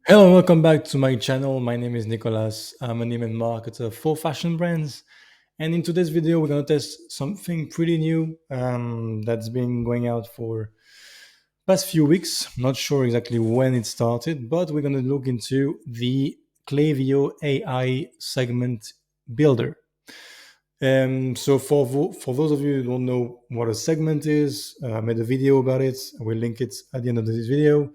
Hello, welcome back to my channel. My name is Nicolas. I'm an event marketer for fashion brands. And in today's video, we're going to test something pretty new that's been going out for past few weeks. Not sure exactly when it started, but we're going to look into the Klaviyo AI segment builder. So for those of you who don't know what a segment is, I made a video about it. I will link it at the end of this video.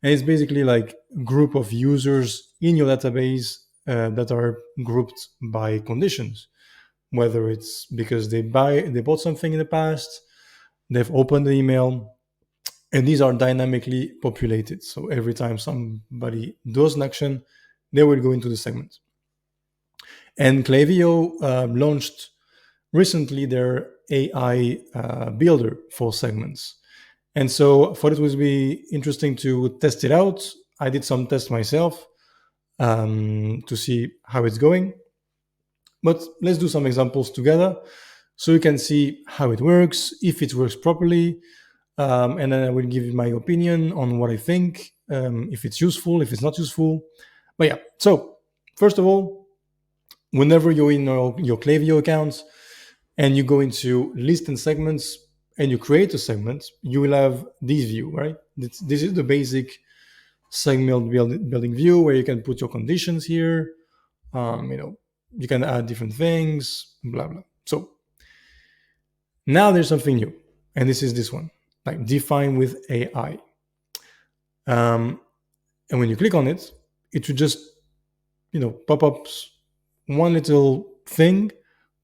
And it's basically like a group of users in your database that are grouped by conditions, whether it's because they bought something in the past, they've opened the email, and these are dynamically populated. So every time somebody does an action, they will go into the segment. And Klaviyo launched recently their AI builder for segments. And so I thought it would be interesting to test it out. I did some tests myself to see how it's going. But let's do some examples together so you can see how it works, if it works properly. And then I will give you my opinion on what I think, if it's useful, if it's not useful. But yeah, so first of all, whenever you're in your Klaviyo account and you go into list and segments and you create a segment, you will have this view, right? This is the basic segment building view where you can put your conditions here. You can add different things, blah, blah. So now there's something new. And this is this one, like define with AI. And when you click on it, it should just, pop up one little thing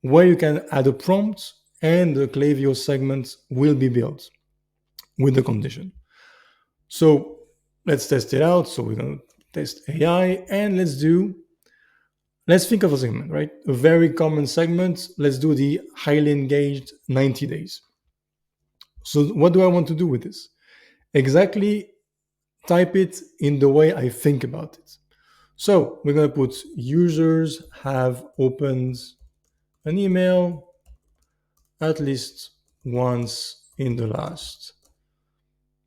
where you can add a prompt and the Klaviyo segment will be built with the condition. So let's test it out. So we're going to test AI and let's think of a segment, right? A very common segment. Let's do the highly engaged 90 days. So what do I want to do with this? Exactly type it in the way I think about it. So we're going to put users have opened an email at least once in the last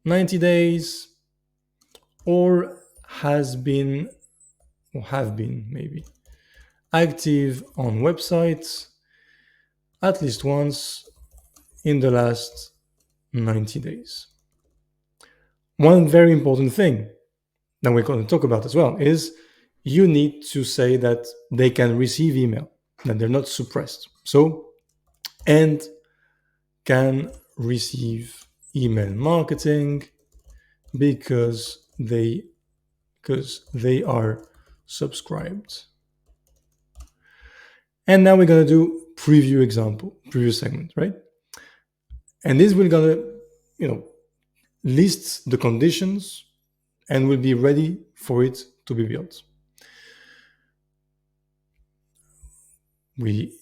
90 days or has been or have been maybe active on websites at least once in the last 90 days. One very important thing that we're going to talk about as well is you need to say that they can receive email, that they're not suppressed. So, and can receive email marketing because they are subscribed. And now we're going to do preview segment, right? And this will gonna, list the conditions and will be ready for it to be built. We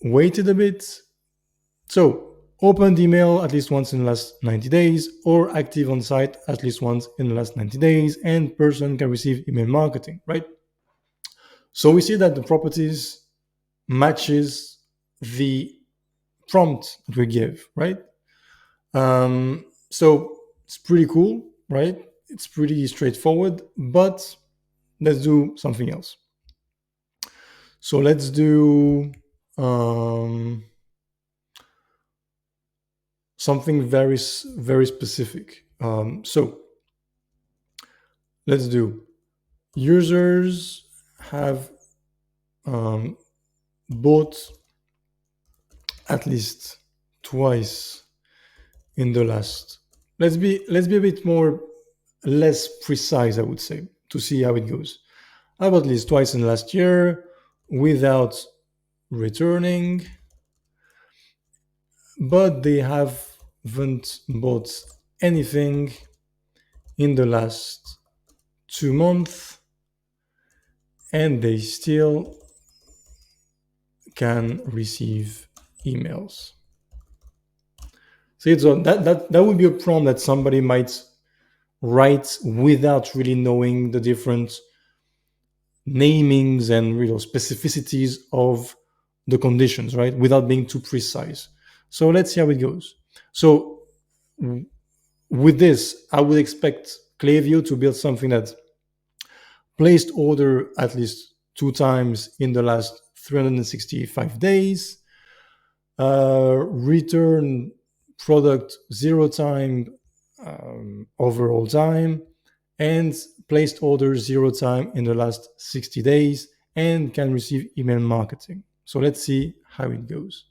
waited a bit. So opened email at least once in the last 90 days or active on site at least once in the last 90 days and person can receive email marketing, right? So we see that the properties matches the prompt that we give, right? So it's pretty cool, right? It's pretty straightforward, but let's do something else. So let's do something very, very specific. So let's do users have bought at least twice in the last. Let's be a bit more less precise, I would say, to see how it goes. How about at least twice in the last year without returning, but they haven't bought anything in the last 2 months and they still can receive emails. So that would be a prompt that somebody might write without really knowing the different namings and specificities of the conditions, right? Without being too precise. So let's see how it goes. So with this, I would expect Klaviyo to build something that placed order at least 2 times in the last 365 days, return product 0 time overall time, and placed order 0 time in the last 60 days, and can receive email marketing. So let's see how it goes.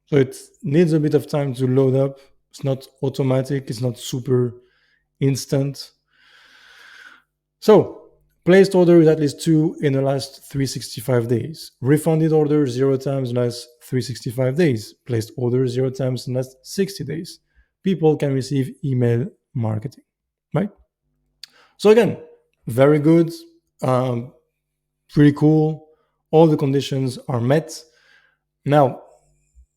So it needs a bit of time to load up. It's not automatic, it's not super instant. So placed order is at least 2 in the last 365 days. Refunded order 0 times in the last 365 days. Placed order 0 times in the last 60 days. People can receive email marketing, right? So again, very good, um, pretty cool. All the conditions are met. Now,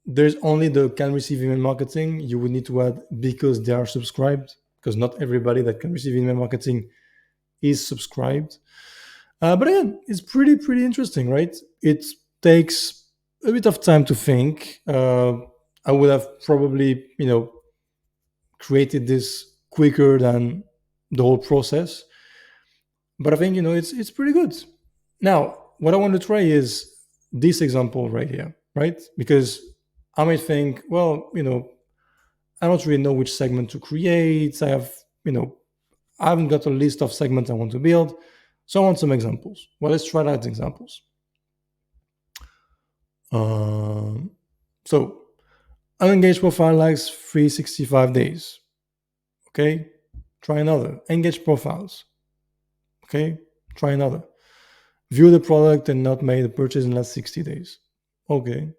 there's only the can receive email marketing. You would need to add because they are subscribed, because not everybody that can receive email marketing is subscribed. But again, it's pretty interesting, right? It takes a bit of time to think. I would have probably, created this quicker than the whole process. But I think it's pretty good. Now, what I want to try is this example right here, right? Because I might think, well, I don't really know which segment to create. I haven't got a list of segments I want to build. So I want some examples. Well, let's try out examples. So, unengaged profile likes 365 days. Okay, try another. Engaged profiles. Okay, try another. View the product and not made a purchase in the last 60 days. Okay.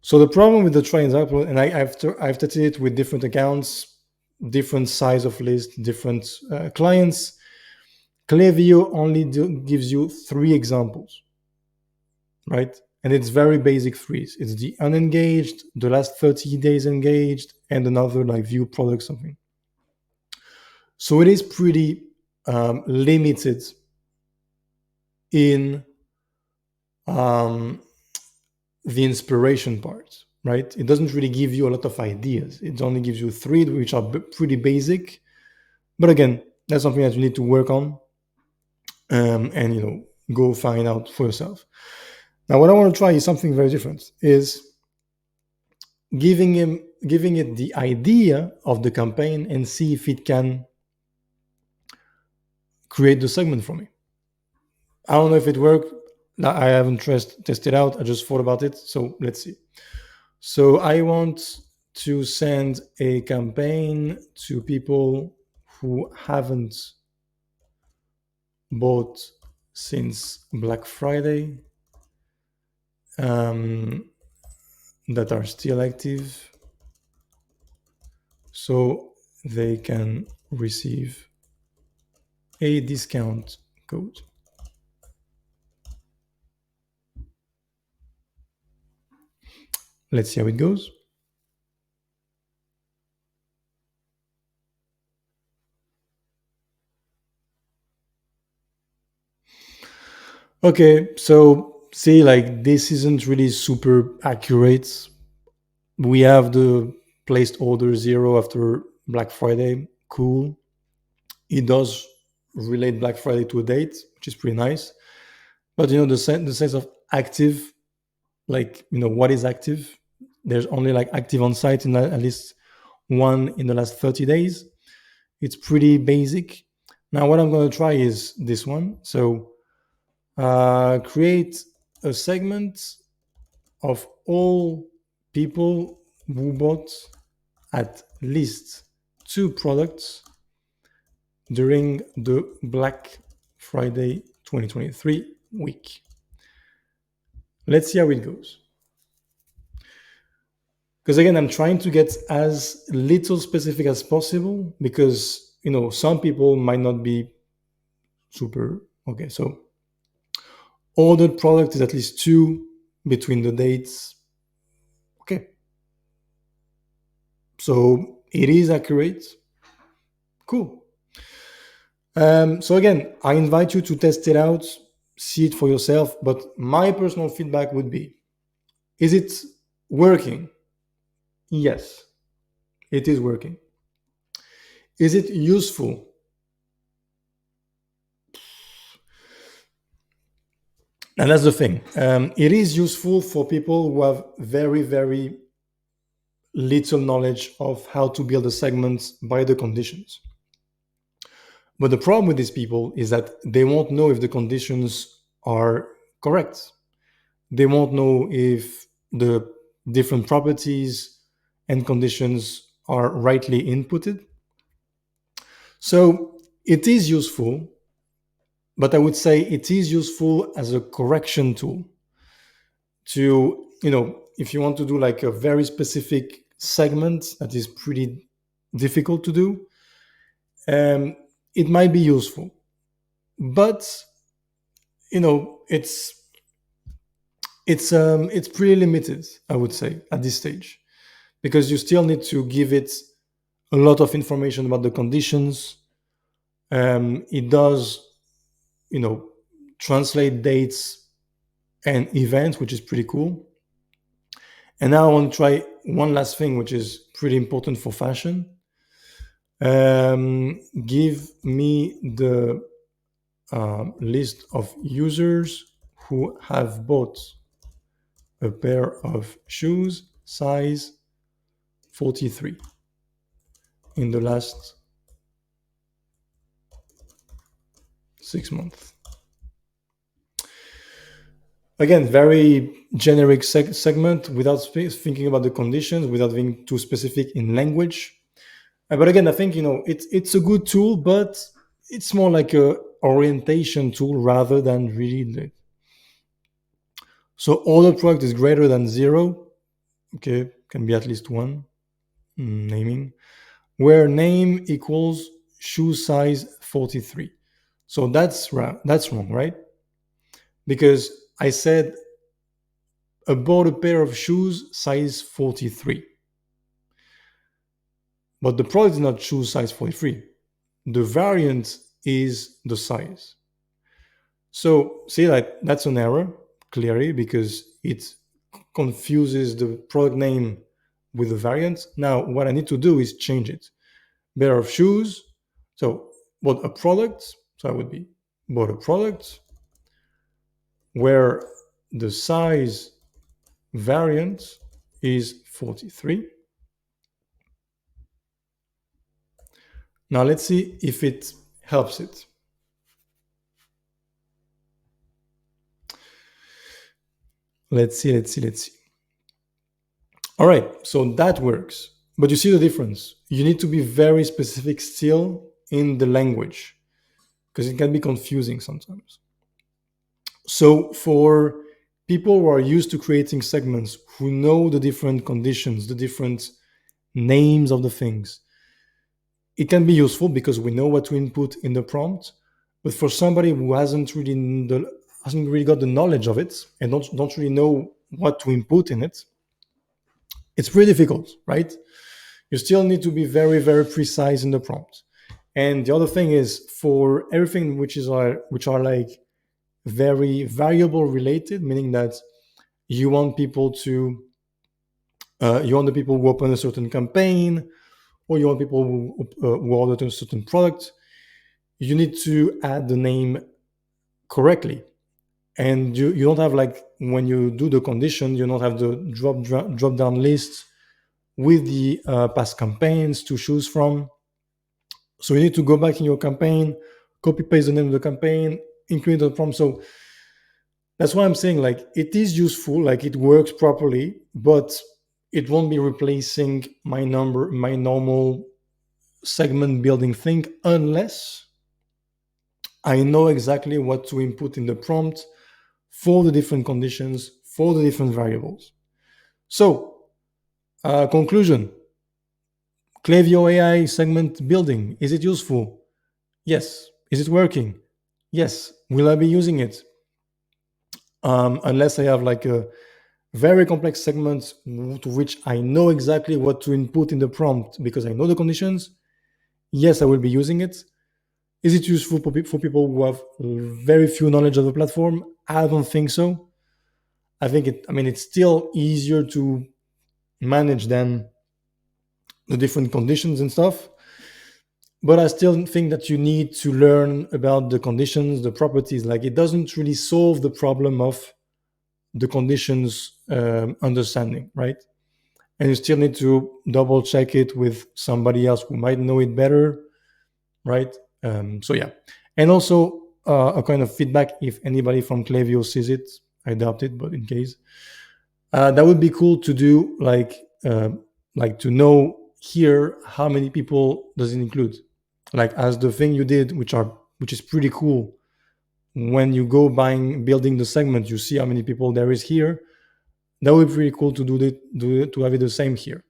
So the problem with the try example, and I've tested it with different accounts, different size of list, different clients. Klaviyo only gives you 3 examples, right? And it's very basic threes. It's the unengaged, the last 30 days engaged, and another like view product something. So it is pretty limited in the inspiration part, right? It doesn't really give you a lot of ideas. It only gives you 3, which are pretty basic. But again, that's something that you need to work on, and go find out for yourself. Now, what I want to try is something very different. Is giving it the idea of the campaign and see if it can create the segment for me. I don't know if it worked. I haven't tested out. I just thought about it. So let's see. So I want to send a campaign to people who haven't bought since Black Friday, that are still active, so they can receive a discount code. Let's see how it goes. Okay, so see, like this isn't really super accurate. We have the placed order 0 after Black Friday. Cool. It does relate Black Friday to a date, which is pretty nice. But the sense of active, like what is active? There's only like active on site in at least 1 in the last 30 days. It's pretty basic. Now, what I'm going to try is this one. So, create a segment of all people who bought at least 2 products during the Black Friday 2023 week. Let's see how it goes. Because again, I'm trying to get as little specific as possible because some people might not be super okay. So ordered product is at least 2 between the dates. Okay, so it is accurate. Cool. So again, I invite you to test it out, see it for yourself. But my personal feedback would be: is it working? Yes, it is working. Is it useful? And that's the thing. It is useful for people who have very, very little knowledge of how to build a segment by the conditions. But the problem with these people is that they won't know if the conditions are correct. They won't know if the different properties and conditions are rightly inputted. So it is useful, but I would say it is useful as a correction tool to, if you want to do like a very specific segment that is pretty difficult to do, it might be useful. But it's pretty limited, I would say, at this stage, because you still need to give it a lot of information about the conditions. It does, you know, translate dates and events, which is pretty cool. And now I want to try one last thing, which is pretty important for fashion. Give me the list of users who have bought a pair of shoes size 43 in the last 6 months. Again, very generic segment without thinking about the conditions, without being too specific in language. But again, I think it's a good tool, but it's more like a orientation tool rather than really so order product is greater than 0. Okay, can be at least 1. Naming where name equals shoe size 43. So that's wrong, right? Because I said I bought a pair of shoes size 43. But the product is not shoe size 43. The variant is the size. So see, that that's an error, clearly, because it confuses the product name with the variant. Now, what I need to do is change it. Pair of shoes. So bought a product. So I would be bought a product where the size variant is 43. Now let's see if it helps it. Let's see. All right, so that works. But you see the difference. You need to be very specific still in the language because it can be confusing sometimes. So for people who are used to creating segments, who know the different conditions, the different names of the things, it can be useful because we know what to input in the prompt. But for somebody who hasn't really got the knowledge of it and don't really know what to input in it, it's pretty difficult, right? You still need to be very, very precise in the prompt. And the other thing is, for everything which are like very variable related, meaning that you want people to you want the people who open a certain campaign, or you want people who order a certain product, you need to add the name correctly. And you don't have, like, when you do the condition, you don't have the drop down list with the past campaigns to choose from. So you need to go back in your campaign, copy paste the name of the campaign, include the prompt. So that's why I'm saying, like, it is useful, like it works properly, but it won't be replacing my normal segment building thing unless I know exactly what to input in the prompt for the different conditions, for the different variables. So, conclusion: Klaviyo AI segment building, is it useful? Yes. Is it working? Yes. Will I be using it? Unless I have like a very complex segment to which I know exactly what to input in the prompt because I know the conditions. Yes, I will be using it. Is it useful for people who have very few knowledge of the platform? I don't think so. It's still easier to manage than the different conditions and stuff. but I still think that you need to learn about the conditions, the properties. Like it doesn't really solve the problem of the conditions understanding, right? And you still need to double check it with somebody else who might know it better, right? So yeah, and also a kind of feedback if anybody from Klaviyo sees it. I doubt it, but in case, that would be cool to do. Like to know here how many people does it include, like as the thing you did, which is pretty cool. When you go buying building the segment, you see how many people there is here. That would be pretty cool to do it, to have it the same here.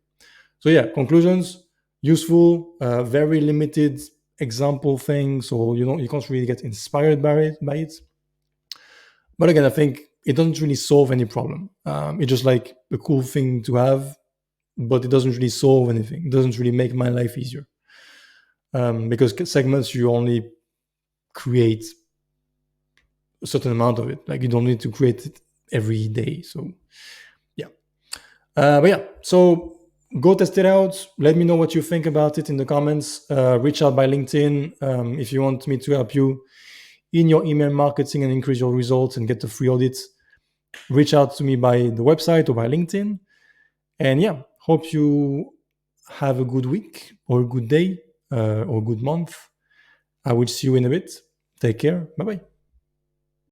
So yeah, conclusions: useful, very limited example thing, so you can't really get inspired by it. But again, I think it doesn't really solve any problem. It's just like a cool thing to have, but it doesn't really solve anything. It doesn't really make my life easier, because segments, you only create a certain amount of it. Like you don't need to create it every day. So yeah. But yeah, so go test it out. Let me know what you think about it in the comments. Reach out by LinkedIn if you want me to help you in your email marketing and increase your results and get the free audits. Reach out to me by the website or by LinkedIn. And yeah, hope you have a good week or a good day or good month. I will see you in a bit. Take care. Bye bye.